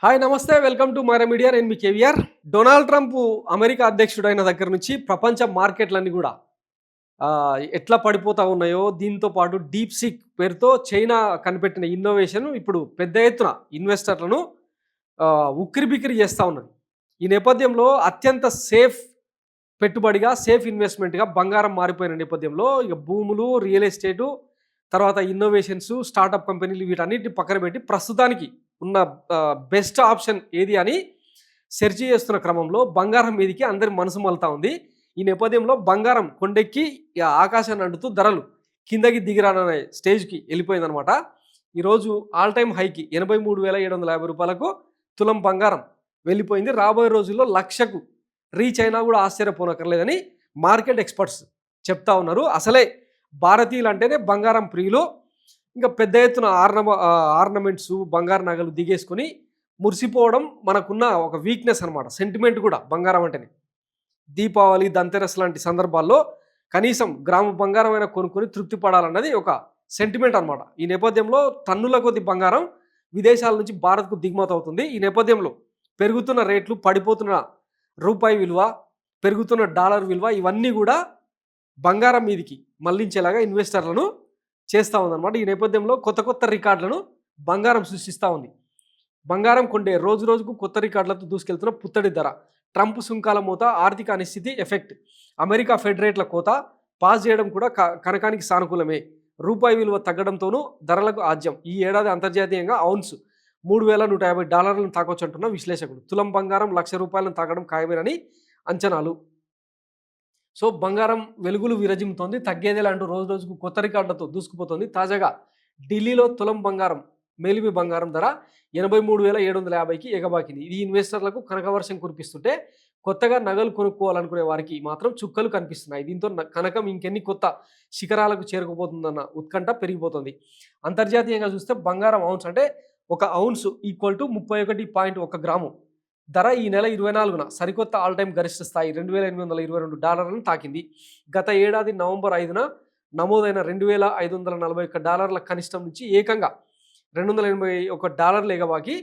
Hi నమస్తే welcome to Myra Media. నేను మీ కేవీఆర్. డొనాల్డ్ ట్రంప్ అమెరికా అధ్యక్షుడైన దగ్గర నుంచి ప్రపంచ మార్కెట్లన్నీ కూడా ఎట్లా పడిపోతా ఉన్నాయో, దీంతో పాటు డీప్ సీక్ పేరుతో చైనా కనిపెట్టిన ఇన్నోవేషన్ ఇప్పుడు పెద్ద ఎత్తున ఇన్వెస్టర్లను ఉక్కిరిబిక్కిరి చేస్తూ ఉన్నది. ఈ నేపథ్యంలో అత్యంత సేఫ్ పెట్టుబడిగా, సేఫ్ ఇన్వెస్ట్మెంట్గా బంగారం మారిపోయిన నేపథ్యంలో ఇక భూములు, రియల్ ఎస్టేటు, తర్వాత ఇన్నోవేషన్స్, స్టార్టప్ కంపెనీలు వీటన్నిటిని పక్కన పెట్టి ప్రస్తుతానికి ఉన్న బెస్ట్ ఆప్షన్ ఏది అని సెర్చ్ చేస్తున్న క్రమంలో బంగారం మీదకి అందరి మనసు మలుతా ఉంది. ఈ నేపథ్యంలో బంగారం కొండెక్కి ఆకాశాన్ని అంటుతూ ధరలు కిందకి దిగిరాననే స్టేజ్కి వెళ్ళిపోయిందనమాట. ఈరోజు ఆల్ టైమ్ హైకి 83,750 రూపాయలకు తులం బంగారం వెళ్ళిపోయింది. రాబోయే రోజుల్లో లక్షకు రీచ్ అయినా కూడా ఆశ్చర్యపోనక్కర్లేదని మార్కెట్ ఎక్స్పర్ట్స్ చెప్తా ఉన్నారు. అసలే భారతీయులు అంటేనే బంగారం ప్రియులు. ఇంకా పెద్ద ఎత్తున ఆర్నమెంట్స్, బంగారు నగలు దిగేసుకొని మురిసిపోవడం మనకున్న ఒక వీక్నెస్ అనమాట. సెంటిమెంట్ కూడా బంగారం అంటేనే. దీపావళి, ధన్తెరస్ లాంటి సందర్భాల్లో కనీసం గ్రామ బంగారం అయినా కొనుక్కొని తృప్తి పడాలన్నది ఒక సెంటిమెంట్ అనమాట. ఈ నేపథ్యంలో టన్నుల కొద్ది బంగారం విదేశాల నుంచి భారత్కు దిగుమతి అవుతుంది. ఈ నేపథ్యంలో పెరుగుతున్న రేట్లు, పడిపోతున్న రూపాయి విలువ, పెరుగుతున్న డాలర్ విలువ ఇవన్నీ కూడా బంగారం మీదికి మళ్లించేలాగా ఇన్వెస్టర్లను చేస్తూ ఉందన్నమాట. ఈ నేపథ్యంలో కొత్త కొత్త రికార్డులను బంగారం సృష్టిస్తూ ఉంది. బంగారం కొండే రోజు రోజుకు కొత్త రికార్డులతో దూసుకెళ్తున్న పుత్తడి ధర, ట్రంప్ సుంకాల మూత, ఆర్థిక అనిశ్చితి ఎఫెక్ట్, అమెరికా ఫెడ్ రేట్ల కోత పాస్ చేయడం కూడా కనకానికి సానుకూలమే. రూపాయి విలువ తగ్గడంతోనూ ధరలకు ఆజ్యం. ఈ ఏడాది అంతర్జాతీయంగా ఔన్స్ $3,150 తాకొచ్చంటున్న విశ్లేషకులు. తులం బంగారం ₹1,00,000 తాగడం ఖాయమేనని అంచనాలు. సో బంగారం వెలుగులు విరజిమ్ముతోంది. తగ్గేదేలా అంటూ రోజు రోజుకు కొత్త రికార్డులతో దూసుకుపోతుంది. తాజాగా ఢిల్లీలో తులం బంగారం, మేలిమి బంగారం ధర 83,750కి ఎగబాకింది. ఇది ఇన్వెస్టర్లకు కనకవర్షం కురిపిస్తుంటే కొత్తగా నగలు కొనుక్కోవాలనుకునే వారికి మాత్రం చుక్కలు కనిపిస్తున్నాయి. దీంతో కనకం ఇంకెన్ని కొత్త శిఖరాలకు చేరుకుపోతుందన్న ఉత్కంఠ పెరిగిపోతుంది. అంతర్జాతీయంగా చూస్తే బంగారం ఔన్స్ అంటే ఒక ఔన్స్ ఈక్వల్ టు 31.1 గ్రాము ధర ఈ నెల 24న సరికొత్త ఆల్ టైమ్ గరిష్ట స్థాయి $2,822 తాకింది. గత ఏడాది నవంబర్ 5న నమోదైన $2,541 కనిష్టం నుంచి ఏకంగా $281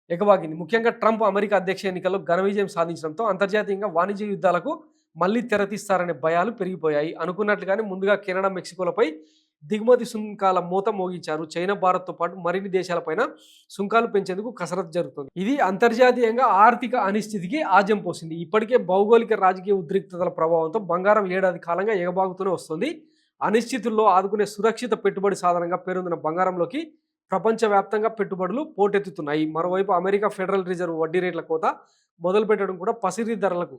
ఎగబాకింది. ముఖ్యంగా ట్రంప్ అమెరికా అధ్యక్ష ఎన్నికల్లో ఘన విజయం సాధించడంతో అంతర్జాతీయంగా వాణిజ్య యుద్ధాలకు మళ్లీ తెరతీస్తారనే భయాలు పెరిగిపోయాయి. అనుకున్నట్లుగానే ముందుగా కెనడా, మెక్సికోలపై దిగుమతి సుంకాల మూత మోగించారు. చైనా, భారత్తో పాటు మరిన్ని దేశాలపైన సుంకాలు పెంచేందుకు కసరత్తు జరుగుతుంది. ఇది అంతర్జాతీయంగా ఆర్థిక అనిశ్చితికి ఆజ్యం పోసింది. ఇప్పటికే భౌగోళిక, రాజకీయ ఉద్రిక్తతల ప్రభావంతో బంగారం ఏడాది కాలంగా ఎగబాగుతూనే వస్తుంది. అనిశ్చితుల్లో ఆదుకునే సురక్షిత పెట్టుబడి సాధనంగా పేరొందిన బంగారంలోకి ప్రపంచవ్యాప్తంగా పెట్టుబడులు పోటెత్తుతున్నాయి. మరోవైపు అమెరికా ఫెడరల్ రిజర్వ్ వడ్డీ రేట్ల కోత మొదలుపెట్టడం కూడా పసిరి ధరలకు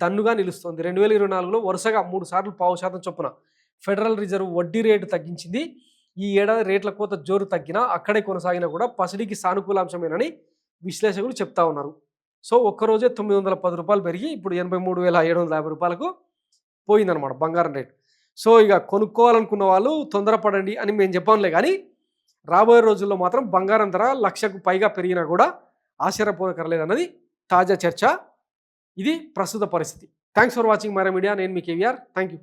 దన్నుగా నిలుస్తోంది. 2024లో వరుసగా 3 సార్లు 0.5% చొప్పున ఫెడరల్ రిజర్వ్ వడ్డీ రేటు తగ్గించింది. ఈ ఏడాది రేట్ల కోత జోరు తగ్గినా అక్కడే కొనసాగినా కూడా పసిడికి సానుకూలాంశమేనని విశ్లేషకులు చెప్తా ఉన్నారు. సో ఒక్కరోజే $910 పెరిగి ఇప్పుడు $83,750 పోయిందనమాట బంగారం రేటు. సో ఇక కొనుక్కోవాలనుకున్న వాళ్ళు తొందరపడండి అని మేము చెప్పంలే, కానీ రాబోయే రోజుల్లో మాత్రం బంగారం ధర 1,00,000కు పైగా పెరిగినా కూడా ఆశ్చర్యపోనక్కర్లేదన్నది తాజా చర్చ. ఇది ప్రస్తుత పరిస్థితి. Thanks for watching Myra Media. నేను మీ కేవీఆర్. Thank you.